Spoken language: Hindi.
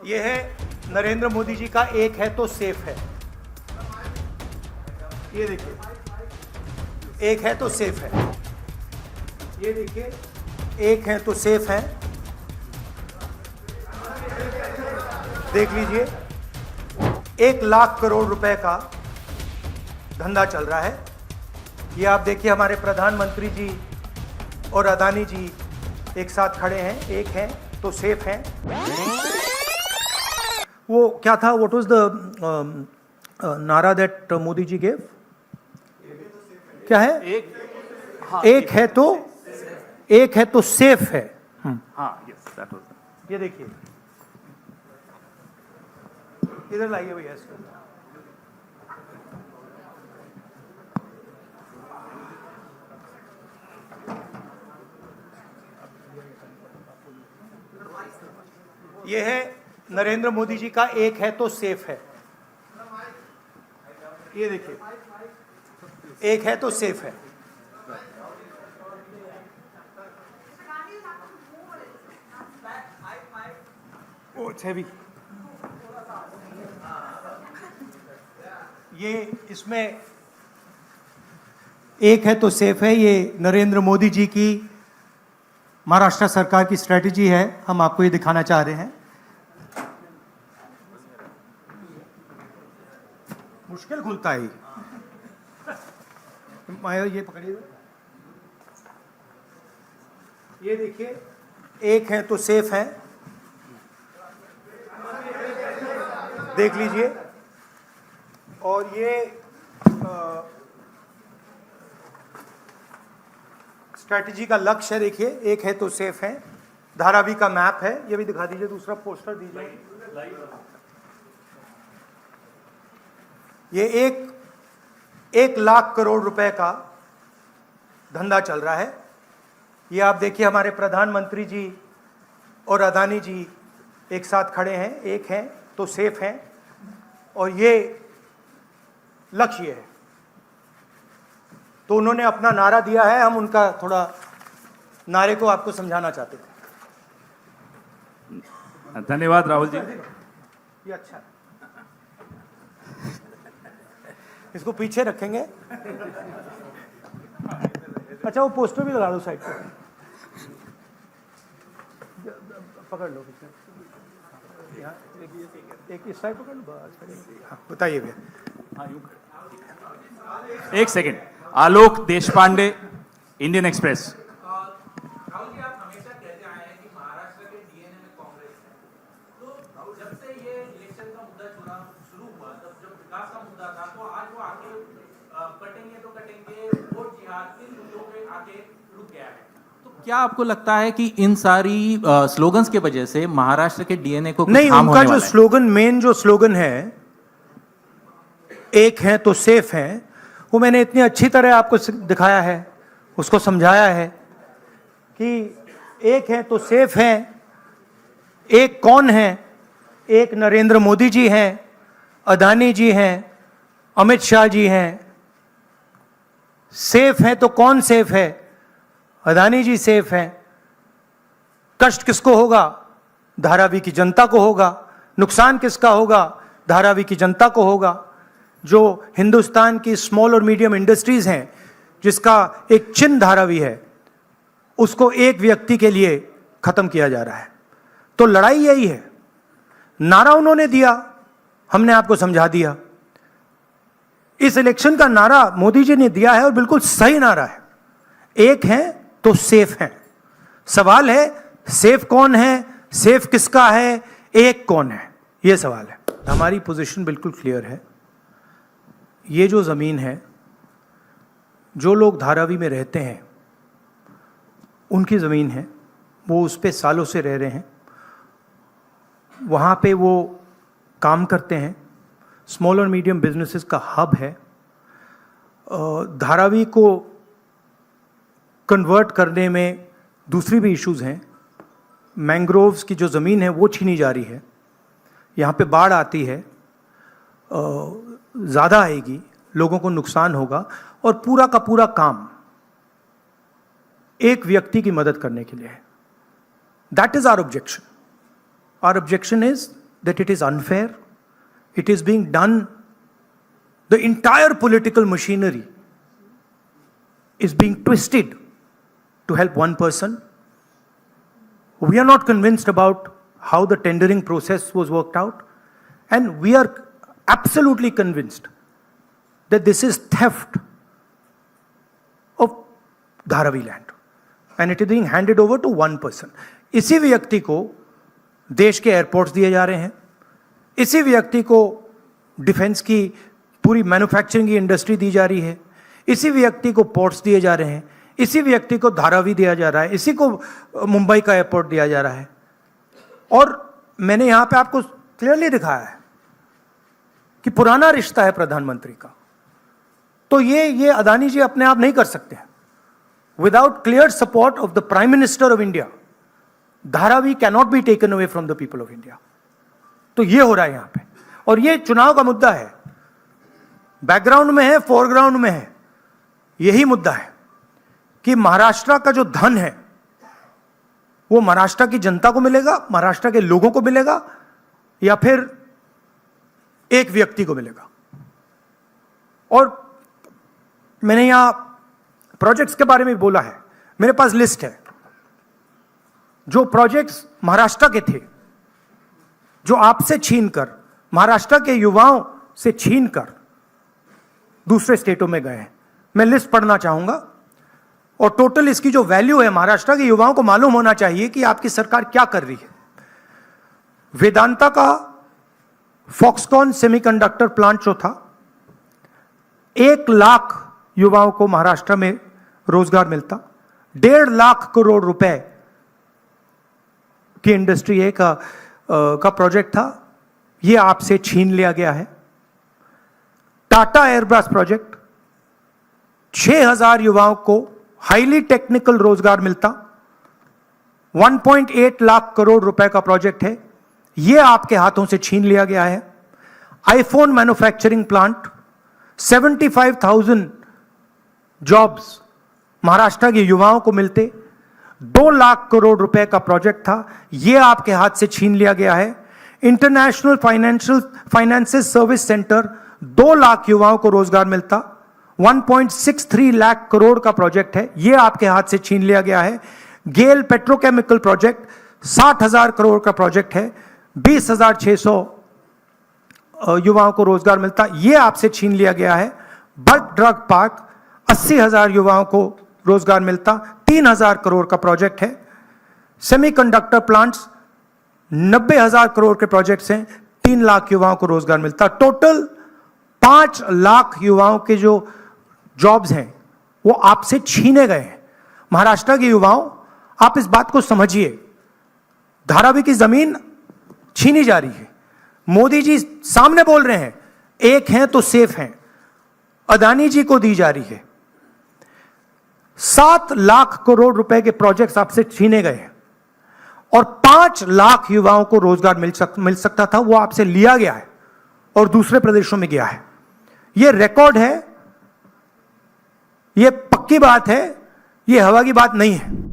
ये है नरेंद्र मोदी जी का एक है तो सेफ है। ये देखिए, एक है तो सेफ है। ये देखिए, एक है तो सेफ है। देख लीजिए, 1,00,000 करोड़ रुपए का धंधा चल रहा है। ये आप देखिए, हमारे प्रधानमंत्री जी और अदानी जी एक साथ खड़े हैं। एक है तो सेफ है। वो क्या था, व्हाट वाज द नारा दैट मोदी जी गेव? क्या है? एक है तो सेफ है। हाँ, यस, दैट वाज। ये देखिए, इधर लाइए भैया इसको। ये है नरेंद्र मोदी जी का एक है तो सेफ है। ये देखिए, एक है तो सेफ है। Oh it's heavy. ये इसमें एक है तो सेफ है। ये नरेंद्र मोदी जी की महाराष्ट्र सरकार की स्ट्रेटजी है। हम आपको ये दिखाना चाह रहे हैं। मुश्किल खुलता है ये पकड़िए। ये देखिए, एक है तो सेफ है। देख लीजिए, और ये स्ट्रैटेजी का लक्ष्य है। देखिए, एक है तो सेफ है। धारावी का मैप है, ये भी दिखा दीजिए। दूसरा पोस्टर दीजिए। ये 1,00,000 करोड़ रुपए का धंधा चल रहा है। ये आप देखिए, हमारे प्रधानमंत्री जी और अदानी जी एक साथ खड़े हैं। एक है तो सेफ है, और ये लक्ष्य है। तो उन्होंने अपना नारा दिया है। हम उनका थोड़ा नारे को आपको समझाना चाहते थे। धन्यवाद राहुल जी। ये अच्छा है। इसको पीछे रखेंगे। अच्छा, वो पोस्टर भी लगा दो साइड पे। पकड़ लो यहाँ, एक इस साइड पकड़ लो। हाँ, बताइए भैया। एक सेकेंड। आलोक देशपांडे, इंडियन एक्सप्रेस। राहुल जी, आप हमेशा कहते आए हैं कि महाराष्ट्र के डीएनए में कांग्रेस है। तो जब से ये इलेक्शन का मुद्दा शुरू हुआ, तब जब विकास का मुद्दा था, तो आज वो आगे कटेंगे तो कटेंगे, वोट जिहाद इन मुद्दों पे आके रुक गया है। तो क्या आपको लगता है कि इन सारी स्लोगन्स के वजह से महाराष्ट्र के डीएनए को नहीं, उनका जो स्लोगन, मेन जो स्लोगन है, एक है तो सेफ है, वो मैंने इतनी अच्छी तरह आपको दिखाया है, उसको समझाया है कि एक है तो सेफ है। एक कौन है? एक नरेंद्र मोदी जी हैं, अदानी जी हैं, अमित शाह जी हैं। सेफ है तो कौन सेफ है? अदानी जी सेफ हैं। कष्ट किसको होगा? धारावी की जनता को होगा। नुकसान किसका होगा? धारावी की जनता को होगा। जो हिंदुस्तान की स्मॉल और मीडियम इंडस्ट्रीज हैं, जिसका एक चिन्ह धारावी है, उसको एक व्यक्ति के लिए खत्म किया जा रहा है। तो लड़ाई यही है। नारा उन्होंने दिया, हमने आपको समझा दिया। इस इलेक्शन का नारा मोदी जी ने दिया है, और बिल्कुल सही नारा है। एक है तो सेफ है। सवाल है, सेफ कौन है? सेफ किसका है? एक कौन है? यह सवाल है। हमारी पोजीशन बिल्कुल क्लियर है। ये जो ज़मीन है, जो लोग धारावी में रहते हैं, उनकी ज़मीन है। वो उस पे सालों से रह रहे हैं। वहाँ पे वो काम करते हैं। स्मॉल और मीडियम बिजनेसेस का हब है। धारावी को कन्वर्ट करने में दूसरी भी इश्यूज़ हैं। मैंग्रोव्स की जो ज़मीन है वो छीनी जा रही है। यहाँ पे बाढ़ आती है, ज़्यादा आएगी, लोगों को नुकसान होगा, और पूरा का पूरा काम एक व्यक्ति की मदद करने के लिए है। That is our objection. Our objection is that it is unfair. It is being done. The entire political machinery is being twisted to help one person. We are not convinced about how the tendering process was worked out, and we are absolutely convinced that this is theft of Dharavi land, and it is being handed over to one person. इसी व्यक्ति को देश के एयरपोर्ट्स दिए जा रहे हैं, इसी व्यक्ति को डिफेंस की पूरी मैन्युफैक्चरिंग की इंडस्ट्री दी जा रही है, इसी व्यक्ति को पोर्ट्स दिए जा रहे हैं, इसी व्यक्ति को धारावी दिया जा रहा है, इसी को मुंबई का एयरपोर्ट दिया जा रहा है। और मैंने यहां पे आपको क्लियरली दिखाया है कि पुराना रिश्ता है प्रधानमंत्री का, तो ये अदानी जी अपने आप नहीं कर सकते हैं। Without clear support of the prime minister of India, Dharavi cannot be taken away from the people of India. तो ये हो रहा है यहां पे, और ये चुनाव का मुद्दा है, बैकग्राउंड में है, फोरग्राउंड में है। यही मुद्दा है कि महाराष्ट्र का जो धन है वो महाराष्ट्र की जनता को मिलेगा, महाराष्ट्र के लोगों को मिलेगा, या फिर एक व्यक्ति को मिलेगा। और मैंने यहां प्रोजेक्ट्स के बारे में बोला है, मेरे पास लिस्ट है जो प्रोजेक्ट्स महाराष्ट्र के थे, जो आपसे छीनकर, महाराष्ट्र के युवाओं से छीनकर दूसरे स्टेटों में गए हैं। मैं लिस्ट पढ़ना चाहूंगा, और टोटल इसकी जो वैल्यू है, महाराष्ट्र के युवाओं को मालूम होना चाहिए कि आपकी सरकार क्या कर रही है। वेदांता का फॉक्सकॉन सेमीकंडक्टर प्लांट जो था, 1 लाख युवाओं को महाराष्ट्र में रोजगार मिलता, 1.5 लाख करोड़ रुपए की इंडस्ट्री का प्रोजेक्ट था, यह आपसे छीन लिया गया है। टाटा एयरब्रश प्रोजेक्ट, 6000 युवाओं को हाईली टेक्निकल रोजगार मिलता, 1.8 लाख करोड़ रुपए का प्रोजेक्ट है, यह आपके हाथों से छीन लिया गया है। IPhone manufacturing plant, 75,000 jobs Maharashtra के युवाओं को मिलते, 2 लाख करोड़ रुपए का प्रोजेक्ट था, यह आपके हाथ से छीन लिया गया है। International finances service centre, 2 lakh युवाओं को रोजगार मिलता, 1.63 लाख करोड़ का प्रोजेक्ट है, यह आपके हाथ से छीन लिया गया है। गेल पेट्रोकेमिकल प्रोजेक्ट, 60,000 करोड़ का प्रोजेक्ट है, 20,600 युवाओं को रोजगार मिलता, यह आपसे छीन लिया गया है। बर्ड ड्रग पार्क, 80,000 युवाओं को रोजगार मिलता, 3,000 करोड़ का प्रोजेक्ट है। सेमीकंडक्टर प्लांट्स, 90,000 करोड़ के प्रोजेक्ट्स हैं, 3 लाख युवाओं को रोजगार मिलता। टोटल 5 लाख युवाओं के जो जॉब्स हैं वो आपसे छीने गए हैं। महाराष्ट्र के युवाओं, आप इस बात को समझिए, धारावी की जमीन छीनी जा रही है। मोदी जी सामने बोल रहे हैं, एक हैं तो सेफ हैं, अदानी जी को दी जा रही है। 7 लाख करोड़ रुपए के प्रोजेक्ट्स आपसे छीने गए हैं, और 5 लाख युवाओं को रोजगार मिल सकता था, वो आपसे लिया गया है और दूसरे प्रदेशों में गया है। यह रिकॉर्ड है, यह पक्की बात है, यह हवा की बात नहीं है।